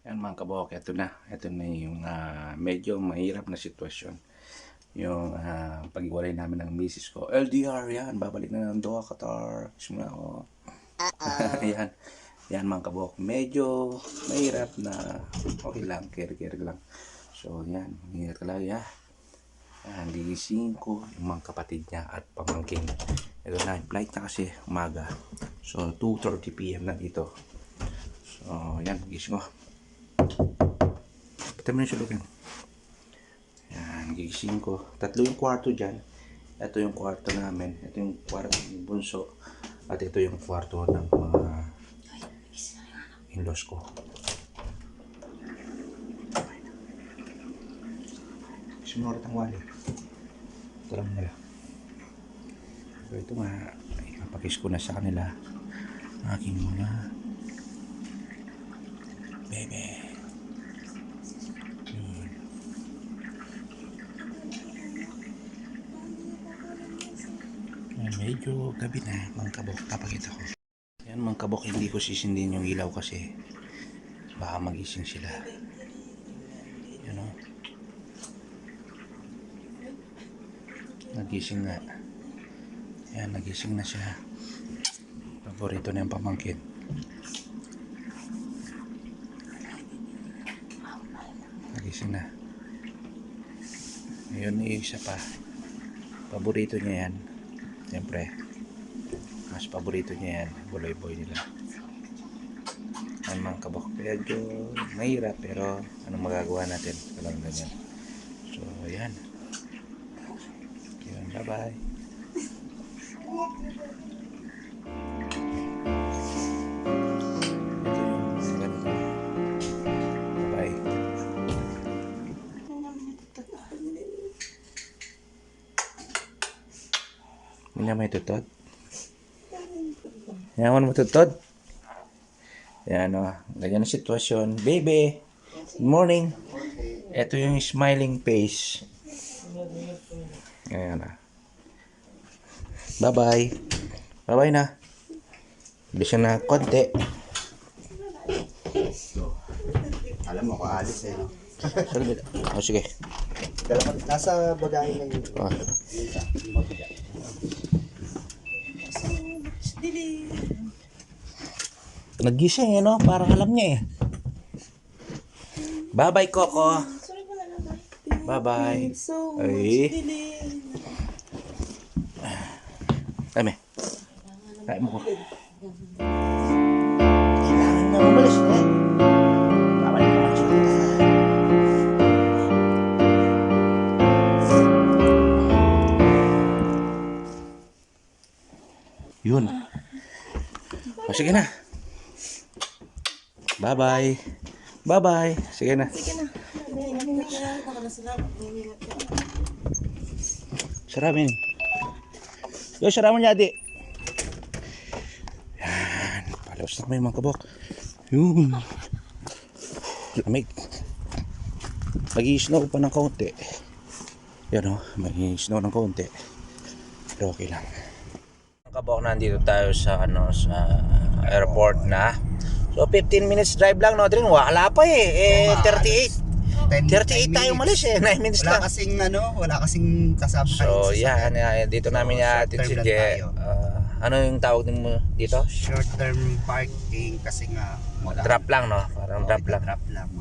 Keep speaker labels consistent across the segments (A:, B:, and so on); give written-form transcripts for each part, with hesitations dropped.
A: Yan mga kabok, ito na. Ito na yung medyo mahirap na sitwasyon. Yung pag-iwalay namin ng misis ko. LDR yan, babalik na ng Doha, Qatar. Simula ako. Yan. Yan mga kabok. Medyo mahirap na okay lang, care lang. So yan, mahirap talaga yan. Gising ko yung mga kapatid niya at pamangkin. Ito na, flight na kasi umaga. So 2:30 PM na dito. So yan, gising ko. Pati mo na siya lugan. Yan, gising ko. Tatlo yung kwarto dyan. Ito yung kwarto namin. Ito yung kwarto ng bunso. At ito yung kwarto ng mga in-laws ko. Sinulit ang wali. Ito lang nila. So ito nga, ipapakis ko na sa kanila. Aking mga bebe. Medyo gabi na mga kabok, papakita ko. Yan mga kabok, hindi ko sisindin yung ilaw kasi baka magising sila. Yan o. Nagising na. Yan, nagising na siya. Paborito na yung pamangkin. Nagising na. Ngayon isa pa. Paborito niya yan. Siyempre, mas paborito niya yan, buloy-boy nila. Yan mga kabok, medyo mahirap pero anong magagawa natin, walang ganyan. So yan, yun, bye bye. Hindi na may tutod. Yan mo tutod. Yan o. Ganyan ang sitwasyon. Baby, good morning. Ito yung smiling face. Ayan na. Bye-bye. Bye-bye na. Bisa na konti.
B: Alam mo, kaalis eh. No?
A: O sige.
B: Nasa bagahe na yun.
A: Oh. Nagising no? Parang alam niya eh. Bye-bye, Coco. Bye-bye. Ay. Dami. Kain mo ko. Kailangan na umalis na. Babalik naman siya. Yun. O, sige na. Bye-bye. Bye-bye. Sige na. Saramin. Yo, saramin niya, di. Yan. Palaos na kami mga kabok. Yun. Lamig. Mag-i-snow pa ng kaunti. Yan o. Mag-i-snow ng kaunti. Pero okay lang. Mga kabok, nandito tayo sa airport na. So 15 minutes drive lang, no? Drin, wala pa eh. 38 tayo umalis eh. 9 minutes lang.
B: Wala kasing kasama.
A: So yan, dito namin natin si Je. Ano yung tawag mo dito?
B: Short term parking kasi nga wala.
A: Drop lang, no? Parang drop lang.
B: Drop lang.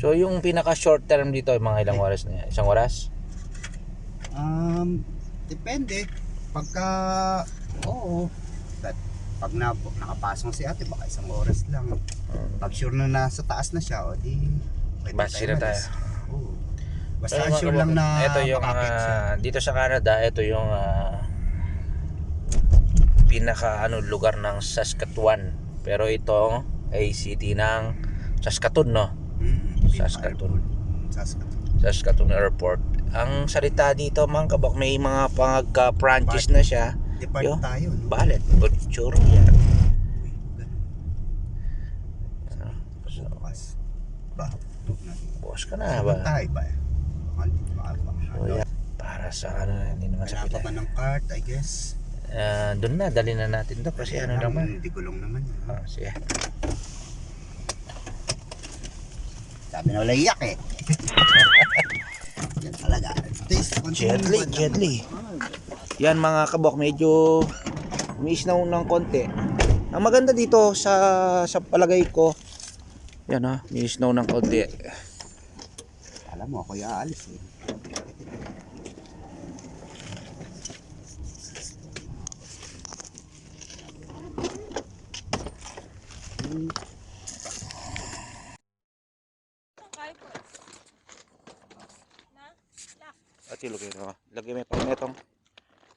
A: So yung pinaka short term dito, mga ilang oras na yan? Isang oras?
B: Depende. Pagka, oo. Pag nakapasok si ate, baka isang oras lang. Pag sure na nasa taas na siya, o di
A: Base na tayo.
B: Oo. Basta sure lang na
A: ito yung dito sa Canada, ito yung pinaka lugar ng Saskatchewan. Pero ito ay city ng Saskatoon, no? Saskatoon. Saskatoon Airport. Ang salita dito mga kabak, may mga pagka-franchise na siya.
B: Depart tayo, no?
A: Balet, Butchur yan.
B: So,
A: bukas ka na ba?
B: Tayo ba?
A: So, yan. Para sa hindi naman sa
B: Wala pa
A: pila.
B: ba ng cart, I guess?
A: Doon na, dali na natin to kasi ano naman.
B: Hindi gulong naman.
A: Sige.
B: Sabi na wala iyak eh. Yan talaga.
A: Gently. Yan mga kabok, medyo umiis na ng konti. Ang maganda dito sa palagay ko, yan ha, umiis na ng konti.
B: Alam mo, ako yung aalis eh.
A: At ilagay mo. Lagay mo yung metong.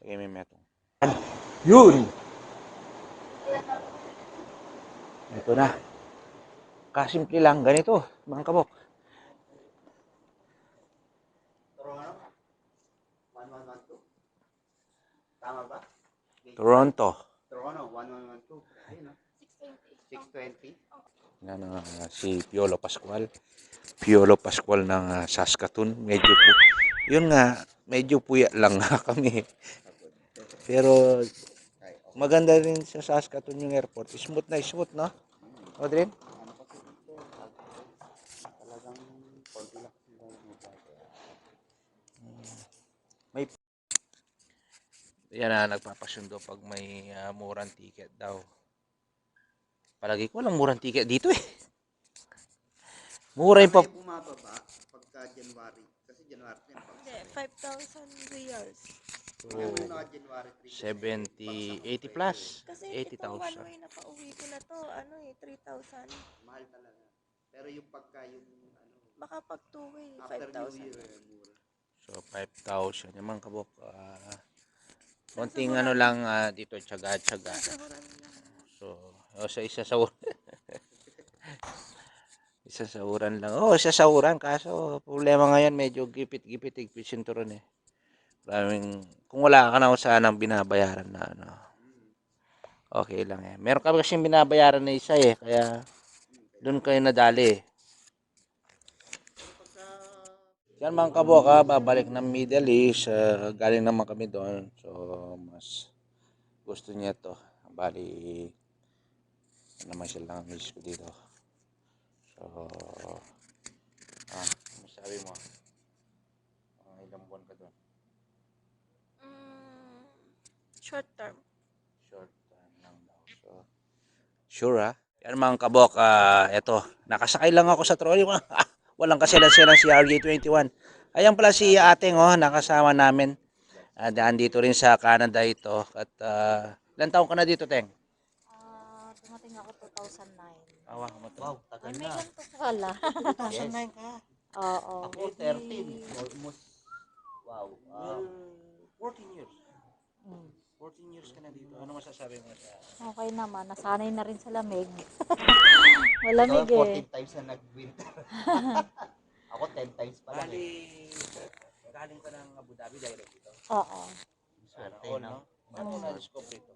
A: Lagay mo yung metong. Yun! Ito na. Kasimple lang. Ganito, mga kabok.
B: Tama ba?
A: Toronto.
B: Toronto, 1112. Ayun no? 620.
A: Yan si Piolo Pascual. Piolo Pascual ng Saskatoon. Yun nga, medyo puya lang nga kami. Pero maganda rin sa Saskatoon yung airport. Smooth na smooth, no? Audrey?
B: Talagang konti lang.
A: May yan na nagpapasundo pag may murang ticket daw. Palagi ko walang murang ticket dito eh. Mura yung
B: May bumababa pagka January. Kasi January din.
C: Hindi, 5,000 reals.
B: Yung January 3.
A: 70, 80 plus.
C: Kasi itong one
A: 80,000.
C: way na pauwi ko na to, 3,000.
B: Mahal talaga. Pero yung pagka yung ano,
C: Baka pag two way,
B: after New
C: 5,000.
B: Year, mura.
A: So 5,000 yung mga kabok. Konting ano lang dito, tsaga-tsaga.
C: Sahuran lang.
A: So, sa isa sa isa sahuran lang. Isa sahuran kaso problema ngayon medyo gipit-gipit higpit sinturon eh. Kung wala ka na sanang binabayaran na ano. Okay lang eh. Meron ka kasing binabayaran na isa eh, kaya doon kayo nadali eh. Yan mga kabok, babalik ng Middle East, galing naman kami doon. So, mas gusto niya to. Bali, naman sila ng miss ko dito. So, masabi mo? Ilang buwan ka doon?
C: Short term.
A: Short time lang daw. So, sure ha? Yan mga kabok, eto, nakasakay lang ako sa trolley. Walang kaselan-selan si RJ21. Ayan pala si ating nakasama namin. Daan dito rin sa Canada ito. At ilang taon ka na dito, Teng?
D: Dumating ako 2009.
B: Wow, tagal
D: May
B: na.
D: ganito pala.
A: 2009 ka.
D: Oo.
B: Ako 13. Almost. Wow.
A: 14 years.
D: Mm.
A: 14 years ka na dito. Ano masasabi mo sa...
D: Okay naman. Nasanay na rin sa lamig.
B: Ikaw,
D: Malamig
B: 14
D: eh.
B: times na nag-winter. Ako 10 times pa lang
A: Bali,
B: eh.
A: galing ka ng Abu Dhabi direct dito.
D: Oo.
B: Swerte,
A: All,
B: no?
A: no? Ano na-discover ito?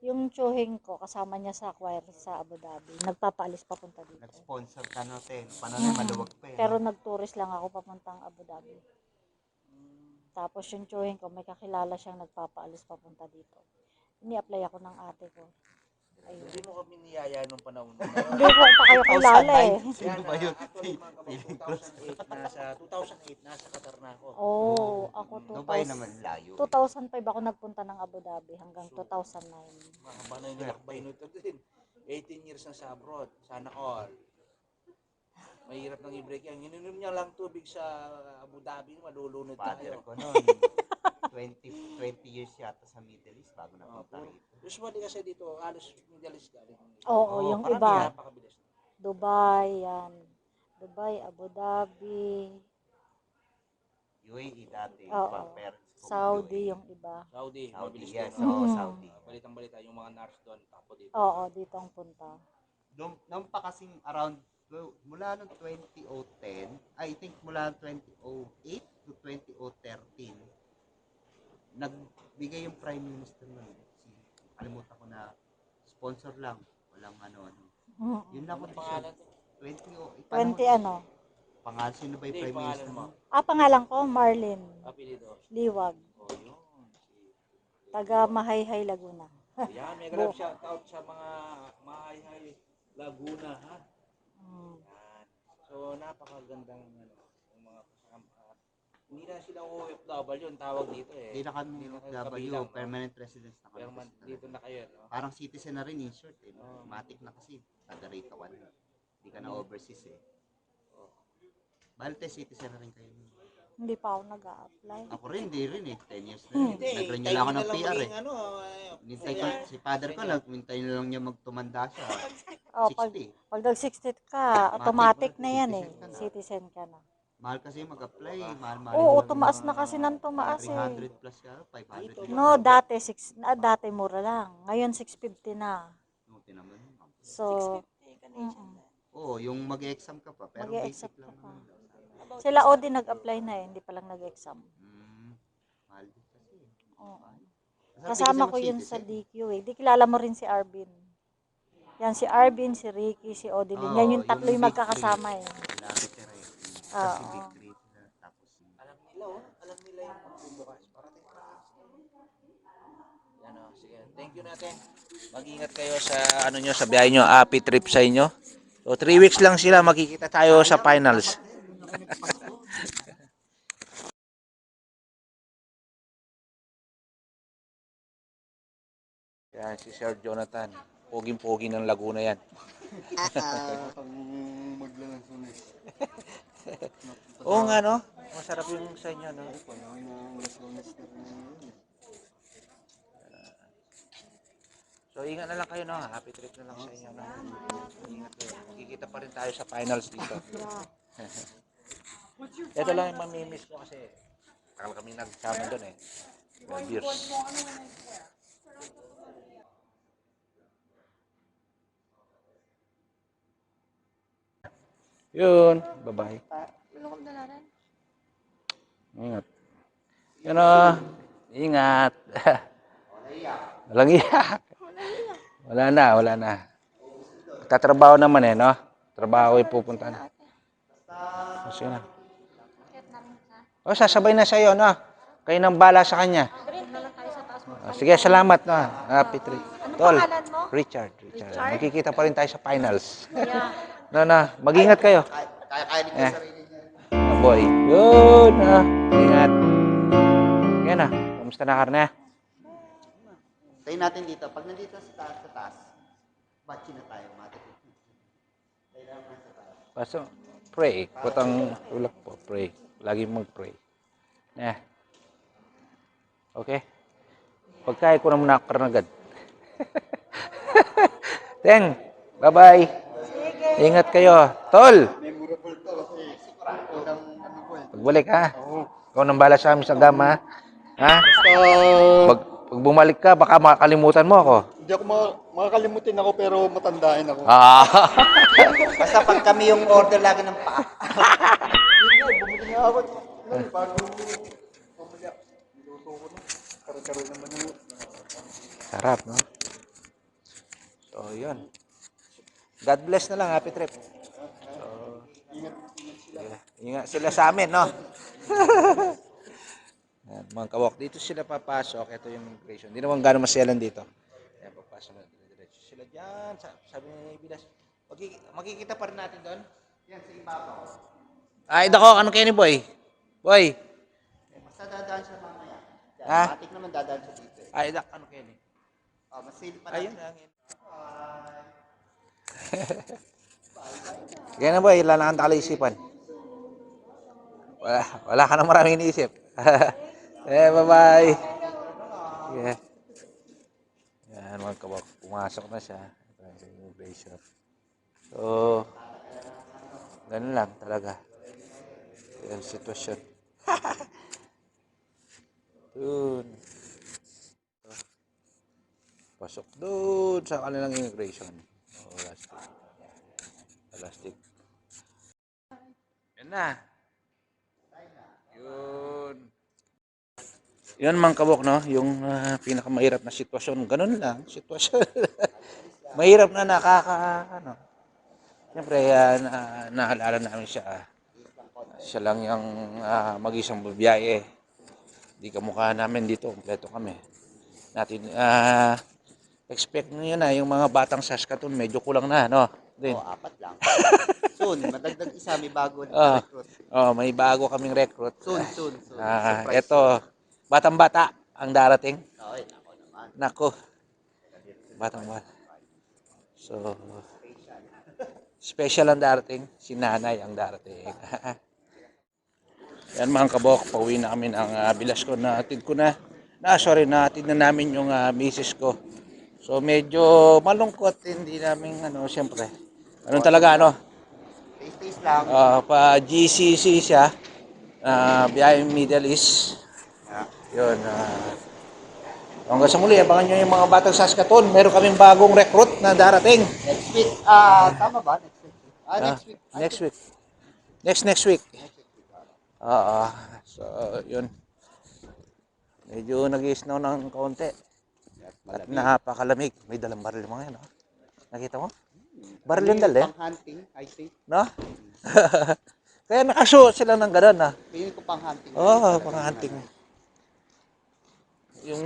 D: Yung tsuhing ko, kasama niya sa choir sa Abu Dhabi. Nagpapaalis papunta dito.
B: Nag-sponsor ka no, Ten. Paano na maluwag pa eh.
D: Pero nag-tourist lang ako papuntang Abu Dhabi. Tapos yung tsuhing ko, may kakilala siyang nagpapaalis papunta dito. Ini-apply ako ng ate ko. Ayun.
A: Hindi mo kami niyaya nung panahon na
D: Hindi ko pa kayo kilala eh.
B: Sino ba yun?
A: Actually, mga kabok, 2008, nasa Qatar na ako.
D: Oo, ako
B: Dubai naman layo.
D: 2005 ako nagpunta ng Abu Dhabi hanggang 2009.
A: Mahaba na yung nilakbay nito din. 18 years na sa abroad. Sana all. Mahirap nang i-break yan. Ininom niya lang tubig sa Abu Dhabi, malulunod
B: Father
A: tayo.
B: ko noon. 20 years yata sa Middle East bago napunta rito.
A: Usually kasi dito, halos Middle East galing.
D: Oo, yung
B: parang
D: iba.
A: Napakabilis.
D: Dubai, yan. Dubai, Abu Dhabi,
B: UAE dati.
D: Oo.
B: Ibang parents ko.
D: Saudi,
B: UAE.
D: yung iba.
A: Saudi,
B: Saudi,
A: mabilis
B: yes.
A: doon.
B: Oo,
D: Mm.
B: Saudi.
A: Balitang-balita, yung mga nurse doon, tapo dito.
D: Oo, dito ang punta.
B: Noong pa kasing around, mula noong 2010, I think mula 2008 to 2013, nagbigay yung Prime Minister nun. Kalimutan ko na sponsor lang. Walang ano-ano.
D: Mm.
B: Yun lang ko
A: Ano pangalan to?
D: 20 ano?
B: Pangalan, sino ba yung
A: Hindi,
B: Prime
A: pangalan
B: Minister
A: mo.
B: mo?
D: Pangalan ko, Marlin
A: Apelido.
D: Liwag.
A: Oh, yun.
D: Taga Mahayhay, Laguna.
A: Yan, may grab shoutout sa mga Maayhay, Laguna, ha?
D: Mm.
A: Yan. So, napakagandang ano, yung mga kasama. Hindi na sila OFW yung tawag dito eh.
B: Hindi na kami
A: Hindi na kayo
B: OFW,
A: kabilang, no?
B: permanent residence na kami.
A: Pero dito na kayo, no?
B: Parang citizen na rin in short eh.
A: Oo.
B: Matic na kasi. Kada rate 1. Hindi ka na overseas eh. Balte, citizen na rin kayo.
D: Hindi pa ako nag-a-apply.
B: Ako rin, hindi rin eh. 10 years na rin. Nag-renew lang ako ng PR eh.
A: Ano,
B: Nintay ko, si father ko, nagmintay na lang niya magtumanda siya.
D: Oh, pag
B: 60.
D: nag 60 ka, automatic na yan eh. Citizen ka na.
B: Mahal kasi mag-apply. Mahal
D: Oo,
B: yung
D: tumaas
B: mga
D: na kasi ng tumaas eh.
B: 300 plus ka, 500.
D: No, dati mura lang. Ngayon 650 na.
B: Buti naman.
D: So,
C: 650 Canadian.
B: Oo, yung mag-exam ka pa, pero
D: Mag-e-exam
B: basic lang
D: ka pa.
B: naman.
C: About
D: sila Odi nag-apply na eh, hindi pa lang nag-exam.
B: Mahal din kasi.
D: Oo.
B: Masarap
D: Kasama
B: din
D: ko
B: kasi
D: yun sa
B: mag-citizen.
D: DQ eh. Di kilala mo rin si Arvin. Yan si Arvin, si Ricky, si Odilin.
B: Oo,
D: Yan yung tatlo
B: yung
D: yung
B: big
D: magkakasama eh.
B: Lapit ka rin.
D: Oo.
B: Kasi big three sila. Tapos,
A: alam nila yung magbubukas. Parating pa. Yan o, sige. Thank you natin. Mag-ingat kayo sa ano nyo, sa biyahe nyo. Happy trip sa inyo. So 3 weeks lang sila, makikita tayo sa finals. Yan, si Sir Jonathan. Poging-pogi ng Laguna yan. Oo nga, no? Masarap yung sa inyo, no? So, ingat na lang kayo, no? Happy trip na lang sa inyo, no? Ingat kayo. Magkikita pa rin tayo sa finals dito. Ito lang yung mamimiss ko kasi takal kami nagsama doon eh. 12 years. Yun. Bye-bye.
C: Malungkot na lang rin.
A: Ingat. Yun o. Ingat. Walang iyak. Wala na, wala na. Tatrabaho naman eh, no? Trabaho ay pupuntahan. Sige na. O, sasabay na sa'yo, no? Kayo nang bala sa kanya. Sige, salamat, no? Happy trip. Tol, Richard. Magkikita pa rin tayo sa finals. No, mag-ingat kayo.
B: kaya din kayo sarili niya.
A: Boy. Yun, ingat. Yan na. Kamusta na, Karne?
B: Tayo natin dito. Pag nandito sa taas, bachi na tayo. Tayo lang sa taas.
A: Paso, pray. Putang tulak po, pray. Lagi mag-pray. Okay? Pagkaya ko na muna karnagad. Teng, bye-bye. Ingat kayo. Tol!
B: Memorable to kasi unang ano ko eh.
A: Pagbalik ha? Ikaw nang bala sa amin sa gama ha? Pag bumalik ka, baka makakalimutan mo ako.
E: Hindi ako makakalimutin ako pero matandain ako.
B: Basta pag kami yung order lagi ng paa.
E: Bumili nga ako. Bago bumili ako. Niluto ko na. Karo-karo naman yung...
A: Sarap, no? So, yun. God bless na lang. Happy trip. So, ingat sila sa amin, no? Yan, mga kawok. Dito sila papasok. Ito yung immigration. Hindi naman gano'ng masyalan dito. Yan, papasok na diretso sila dyan. Sabi ni Bilas, makikita pa rin natin doon.
B: Yan, sa ibabaw.
A: Ay, dako. Ano kayo ni Boy? Boy.
B: Basta dadaan siya mamaya. Yan,
A: Ha?
B: matik naman dadaan siya dito eh.
A: Ay, dak. Ano kayo ni?
B: Mas safe pa
A: Ayun,
B: natin.
A: hangin. Kaya na Boy, wala na kang kalisipan. Wala ka na maraming iniisip. Bye-bye. Yeah. Yan, mga kabak. Pumasok na siya. Ito yung immigration. So, ganun lang talaga. Yan ang sitwasyon. Dun. Pasok doon sa kanilang immigration. Oh, plastic. Yan na. Yun. Yun mga kabok, no? Yung pinakamahirap na sitwasyon. Ganun lang, sitwasyon. Mahirap na ano. Siyempre, naalala namin siya. Siya lang yung mag-isang bubiyahe. Di kamukha namin dito, kompleto kami. Expect nyo na yung mga batang Saskatoon, medyo kulang na, no? Din.
B: 4 lang. Soon, madagdag isa, may bago
A: Ah.
B: recruit.
A: May bago kaming recruit.
B: Soon. Surprise.
A: Ito, batang-bata ang darating.
B: Okay, ako naman.
A: Nako, batang-bata. So, special ang darating. Si nanay ang darating. Yan mga kabok, pauwi na kami ng Bilasco. Natin ko na. Natin na namin yung misis ko. So medyo malungkot, hindi namin siyempre. Talaga
B: Taste lang.
A: pa GCC siya. Biyayang Middle East. Yun. Hanggang sa muli, abangan nyo yung mga batang Saskatoon. Meron kaming bagong recruit na darating.
B: Next week, tama ba? Next week.
A: Next week. Next week. So, yun. Medyo nag-i-snow ng kaunti. At napakalamig. May dalang baril mga yan. Nakita mo? Baril yung dala.
B: Pang hunting, I think.
A: No? Kaya nakasuot sila ng gano'n.
B: Piling ko pang hunting.
A: Pang hunting. Yung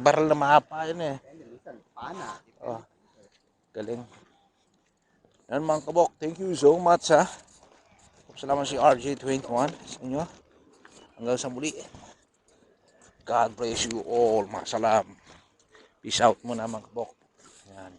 A: baril na mahapa yun eh.
B: Pana.
A: Galing. Yan mga kabok. Thank you so much ha. Salamat si RJ21 sa inyo. Hanggang sa muli. God bless you all. Masalam. Peace out muna mga kabok. Yan.